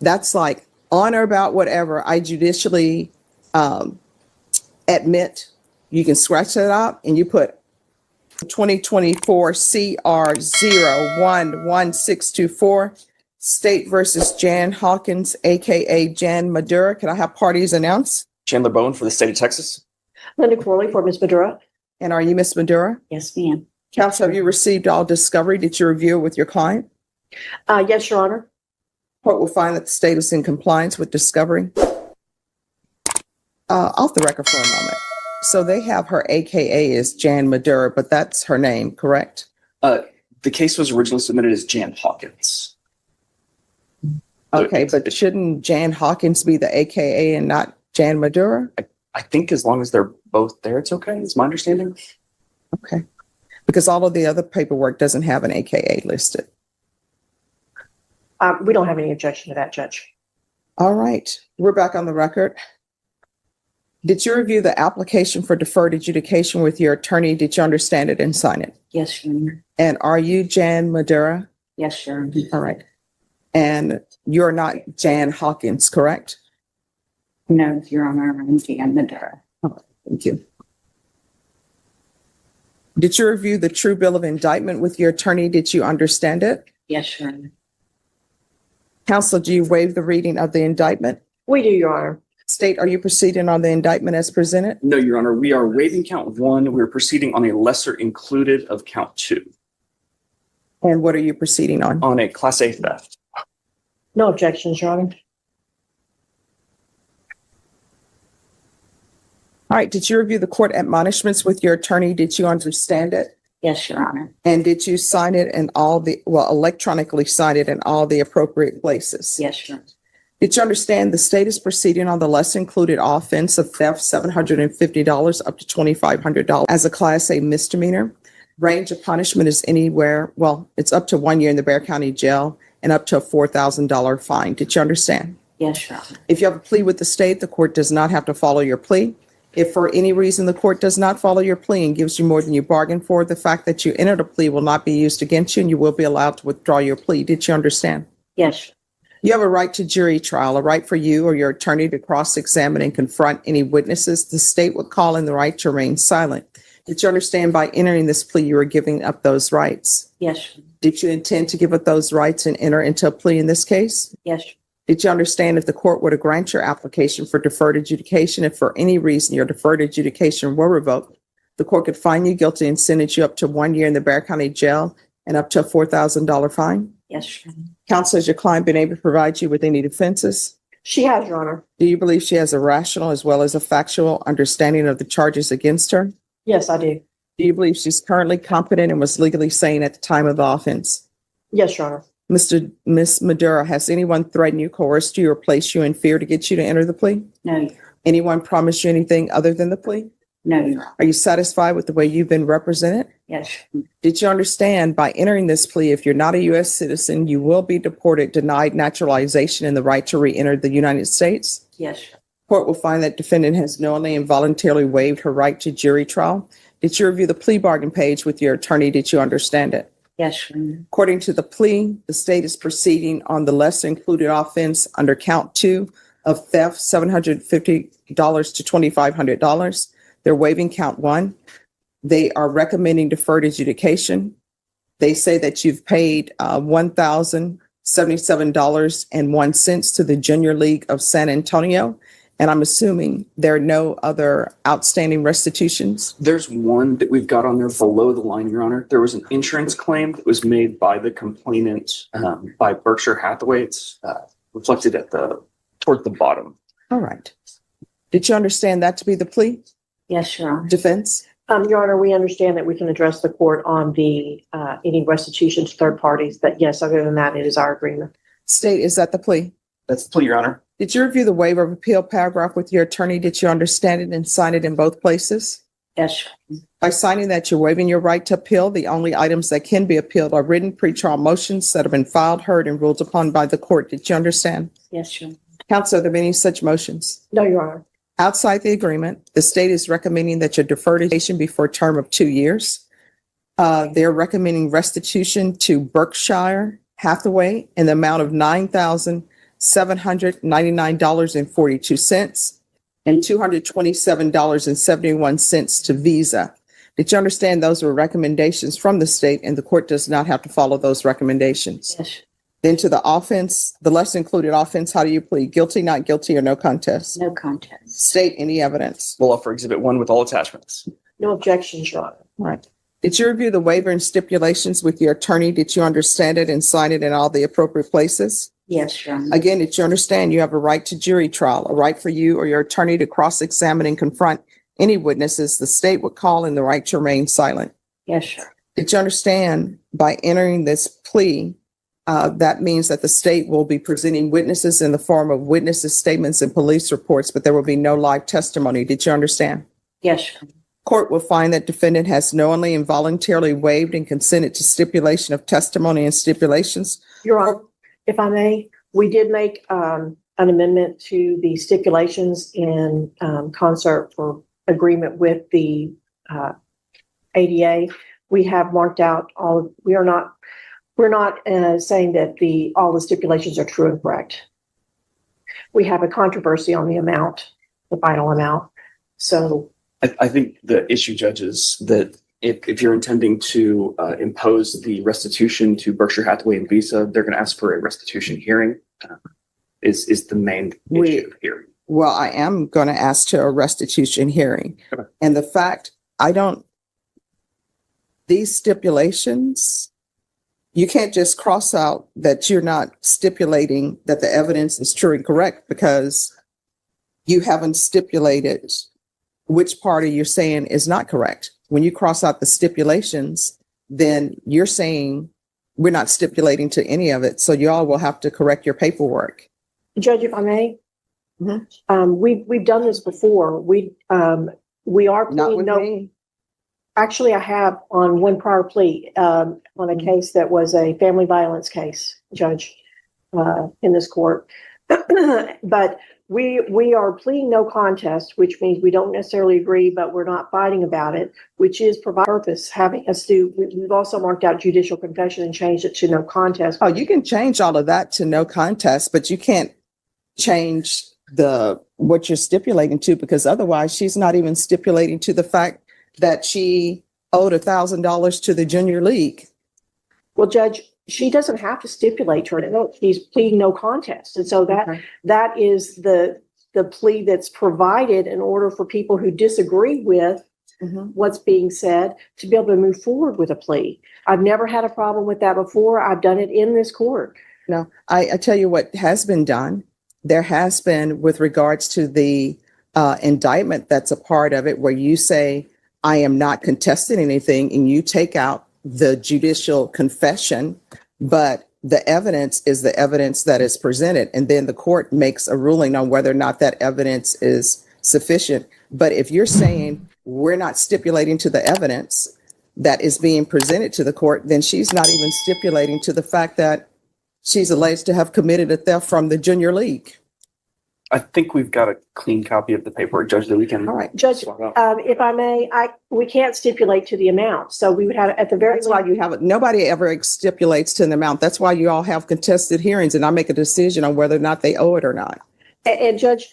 That's like on or about whatever I judicially admit. You can scratch that out and you put 2024 CR 011624 State versus Jan Hawkins, aka Jan Madura. Can I have parties announced? Chandler Bowen for the state of Texas. Linda Corley for Ms. Madura. And are you Miss Madura? Yes, ma'am. Counsel, have you received all discovery? Did you review it with your client? Yes, Your Honor. Court will find that the state is in compliance with discovery. Off the record for a moment. So they have her AKA as Jan Madura, but that's her name, correct? The case was originally submitted as Jan Hawkins. Okay, but shouldn't Jan Hawkins be the AKA and not Jan Madura? I think as long as they're both there, it's okay. Is my understanding. Okay, because all of the other paperwork doesn't have an AKA listed. We don't have any objection to that, Judge. All right, we're back on the record. Did you review the application for deferred adjudication with your attorney? Did you understand it and sign it? Yes, Your Honor. And are you Jan Madura? Yes, Your Honor. All right. And you're not Jan Hawkins, correct? No, Your Honor. I'm Jan Madura. Thank you. Did you review the true bill of indictment with your attorney? Did you understand it? Yes, Your Honor. Counsel, do you waive the reading of the indictment? We do, Your Honor. State, are you proceeding on the indictment as presented? No, Your Honor. We are waiving count 1. We're proceeding on a lesser included of count 2 And what are you proceeding on? on a Class A theft. No objections, Your Honor. All right. Did you review the court admonishments with your attorney? Did you understand it? Yes, Your Honor. And did you sign it in electronically sign it in all the appropriate places? Yes, Your Honor. Did you understand the state is proceeding on the lesser included offense of theft, $750 up to $2,500 as a Class A misdemeanor? Range of punishment is anywhere, it's up to 1 year in the Bexar County Jail and up to a $4,000 fine. Did you understand? Yes, Your Honor. If you have a plea with the state, the court does not have to follow your plea. If for any reason the court does not follow your plea and gives you more than you bargained for, the fact that you entered a plea will not be used against you and you will be allowed to withdraw your plea. Did you understand? Yes. You have a right to jury trial, a right for you or your attorney to cross-examine and confront any witnesses. The state would call in the right to remain silent. Did you understand by entering this plea you are giving up those rights? Yes. Did you intend to give up those rights and enter into a plea in this case? Yes. Did you understand if the court were to grant your application for deferred adjudication, if for any reason your deferred adjudication were revoked, the court could find you guilty and sentence you up to 1 year in the Bexar County Jail and up to a $4,000 fine? Yes, Your Honor. Counsel, has your client been able to provide you with any defenses? She has, Your Honor. Do you believe she has a rational as well as a factual understanding of the charges against her? Yes, I do. Do you believe she's currently competent and was legally sane at the time of the offense? Yes, Your Honor. Miss Madura, has anyone threatened you, coerced you, or placed you in fear to get you to enter the plea? No, Your Honor. Anyone promised you anything other than the plea? No, Your Honor. Are you satisfied with the way you've been represented? Yes. Did you understand by entering this plea, if you're not a U.S. citizen, you will be deported, denied naturalization, and the right to re-enter the United States? Yes. Court will find that defendant has knowingly and voluntarily waived her right to jury trial. Did you review the plea bargain page with your attorney? Did you understand it? Yes, Your Honor. According to the plea, the state is proceeding on the lesser included offense under count 2 of theft, $750 to $2,500. They're waiving count 1. They are recommending deferred adjudication. They say that you've paid $1,077.01 to the Junior League of San Antonio. And I'm assuming there are no other outstanding restitutions. There's one that we've got on there below the line, Your Honor. There was an insurance claim that was made by the complainant by Berkshire Hathaway. It's reflected toward the bottom. All right. Did you understand that to be the plea? Yes, Your Honor. Defense? Your Honor, we understand that we can address the court on the any restitution to third parties, but yes, other than that, it is our agreement. State, is that the plea? That's the plea, Your Honor. Did you review the waiver of appeal paragraph with your attorney? Did you understand it and sign it in both places? Yes. By signing that, you're waiving your right to appeal. The only items that can be appealed are written pretrial motions that have been filed, heard, and ruled upon by the court. Did you understand? Yes, Your Honor. Counsel, are there any such motions? No, Your Honor. Outside the agreement, the state is recommending that your deferred adjudication be for a term of 2 years. They're recommending restitution to Berkshire Hathaway in the amount of $9,000. $799.42 and $227.71 to Visa. Did you understand those were recommendations from the state and the court does not have to follow those recommendations? Yes. Then to the offense, the lesser included offense, how do you plead? Guilty, not guilty, or no contest? No contest. State any evidence. We'll offer Exhibit 1 with all attachments. No objections, Your Honor. Right. Did you review the waiver and stipulations with your attorney? Did you understand it and sign it in all the appropriate places? Yes, Your Honor. Again, did you understand you have a right to jury trial, a right for you or your attorney to cross-examine and confront any witnesses the state would call and the right to remain silent? Yes, sir. Did you understand by entering this plea, that means that the state will be presenting witnesses in the form of witnesses' statements and police reports, but there will be no live testimony? Did you understand? Yes, Your Honor. Court will find that defendant has knowingly and voluntarily waived and consented to stipulation of testimony and stipulations. Your Honor, if I may, we did make an amendment to the stipulations in concert for agreement with the ADA. We have marked out we're not saying that all the stipulations are true and correct. We have a controversy on the amount, the final amount. So I think the issue, Judge, is that if you're intending to impose the restitution to Berkshire Hathaway and Visa, they're going to ask for a restitution hearing. Is the main issue here? Well, I am going to ask to a restitution hearing. Okay. And the fact these stipulations, you can't just cross out that you're not stipulating that the evidence is true and correct because you haven't stipulated which party you're saying is not correct. When you cross out the stipulations, then you're saying we're not stipulating to any of it. So y'all will have to correct your paperwork. Judge, if I may, Mhm. we've done this before. We are Not pleading with no. me. Actually, I have on one prior plea on a case that was a family violence case, Judge, in this court. But we are pleading no contest, which means we don't necessarily agree, but we're not fighting about it, which is provide purpose having us do. We've also marked out judicial confession and changed it to no contest. Oh, you can change all of that to no contest, but you can't change what you're stipulating to, because otherwise she's not even stipulating to the fact that she owed $1,000 to the junior league. Well, Judge, she doesn't have to stipulate to it. No, she's pleading no contest. And so that is the plea that's provided in order for people who disagree with what's being said to be able to move forward with a plea. I've never had a problem with that before. I've done it in this court. No, I tell you what has been done. There has been, with regards to the indictment that's a part of it, where you say, I am not contesting anything, and you take out the judicial confession, but the evidence is the evidence that is presented. And then the court makes a ruling on whether or not that evidence is sufficient. But if you're saying we're not stipulating to the evidence that is being presented to the court, then she's not even stipulating to the fact that she's alleged to have committed a theft from the junior league. I think we've got a clean copy of the paperwork, Judge, that we can. All right. Judge, swap out. if I may, we can't stipulate to the amount. So we would have at the very That's why least. you have it. Nobody ever stipulates to an amount. That's why you all have contested hearings and I make a decision on whether or not they owe it or not. And Judge,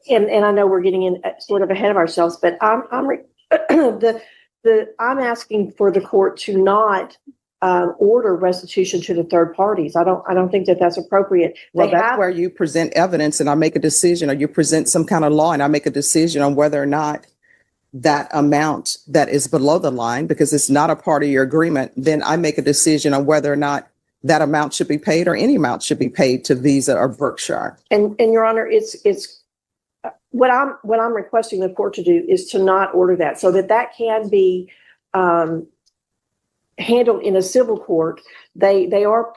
and I know we're getting in sort of ahead of ourselves, but I'm asking for the court to not order restitution to the third parties. I don't think that that's appropriate. Well, that's where you present evidence and I make a decision, or you present some kind of law and I make a decision on whether or not that amount that is below the line, because it's not a part of your agreement, then I make a decision on whether or not that amount should be paid or any amount should be paid to Visa or Berkshire. And Your Honor, it's what I'm requesting the court to do is to not order that, so that can be handled in a civil court. They are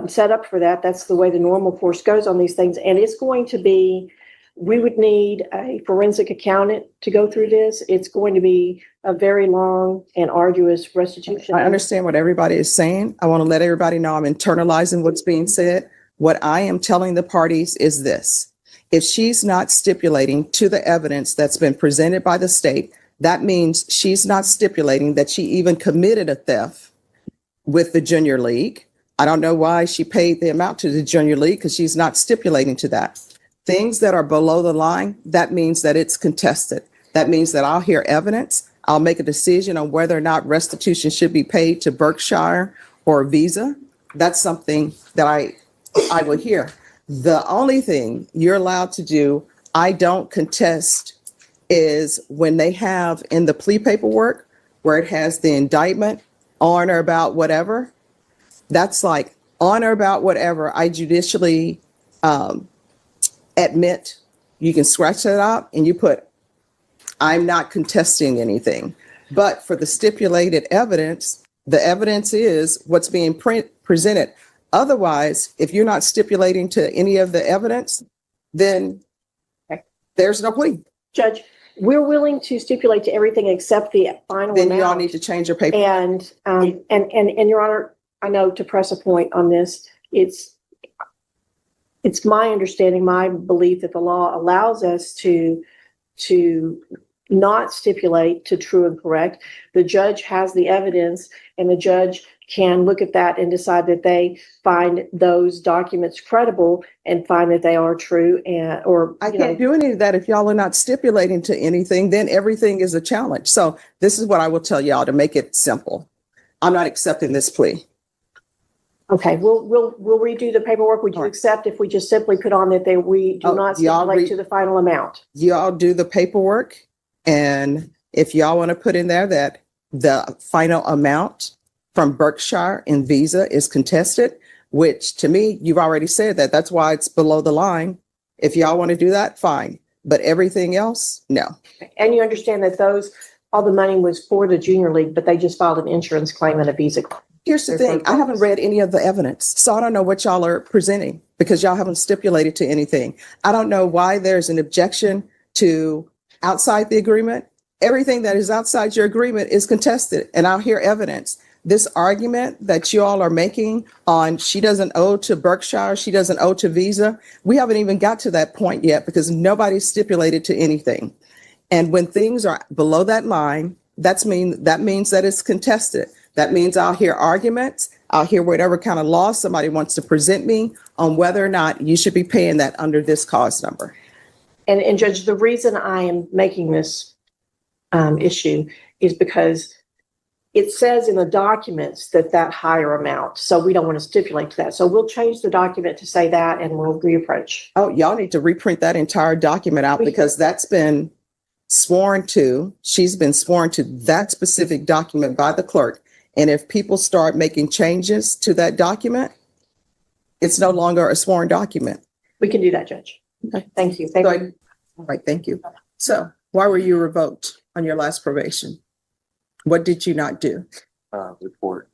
set up for that. That's the way the normal course goes on these things. And it's going to be, we would need a forensic accountant to go through this. It's going to be a very long and arduous restitution. I understand what everybody is saying. I want to let everybody know I'm internalizing what's being said. What I am telling the parties is this: if she's not stipulating to the evidence that's been presented by the state, that means she's not stipulating that she even committed a theft with the junior league, I don't know why she paid the amount to the junior league because she's not stipulating to that. Things that are below the line, that means that it's contested. That means that I'll hear evidence. I'll make a decision on whether or not restitution should be paid to Berkshire or Visa. That's something that I will hear. The only thing you're allowed to do, I don't contest, is when they have in the plea paperwork where it has the indictment on or about whatever. That's like on or about whatever I judicially admit. You can scratch that out and you put, I'm not contesting anything. But for the stipulated evidence, the evidence is what's being presented. Otherwise, if you're not stipulating to any of the evidence, then there's no plea. Judge, we're willing to stipulate to everything except the final Then amount. you all need to change your paper. And Your Honor, I know to press a point on this, it's my understanding, my belief that the law allows us to not stipulate to true and correct. The judge has the evidence and the judge can look at that and decide that they find those documents credible and find that they are true I can't do any of that if y'all are not stipulating to anything, then everything is a challenge. So this is what I will tell y'all to make it simple. I'm not accepting this plea. Okay, we'll redo the paperwork. Would you accept if we just simply put on that we do not stipulate to the final amount? Y'all do the paperwork. And if y'all want to put in there that the final amount from Berkshire and Visa is contested, which to me, you've already said that. That's why it's below the line. If y'all want to do that, fine. But everything else, no. And you understand that all the money was for the junior league, but they just filed an insurance claim and a Visa claim. Here's the thing. I haven't read any of the evidence, so I don't know what y'all are presenting because y'all haven't stipulated to anything. I don't know why there's an objection to outside the agreement. Everything that is outside your agreement is contested, and I'll hear evidence. This argument that you all are making on she doesn't owe to Berkshire, she doesn't owe to Visa, we haven't even got to that point yet because nobody stipulated to anything. And when things are below that line, that means that it's contested. That means I'll hear arguments. I'll hear whatever kind of law somebody wants to present me on whether or not you should be paying that under this cause number. And Judge, the reason I am making this issue is because it says in the documents that higher amount. So we don't want to stipulate to that. So we'll change the document to say that and we'll reapproach. Oh, y'all need to reprint that entire document out because that's been sworn to. She's been sworn to that specific document by the clerk. And if people start making changes to that document, it's no longer a sworn document. We can do that, Judge. Okay. Thank you. All right. Thank you. So why were you revoked on your last probation? What did you not do? Report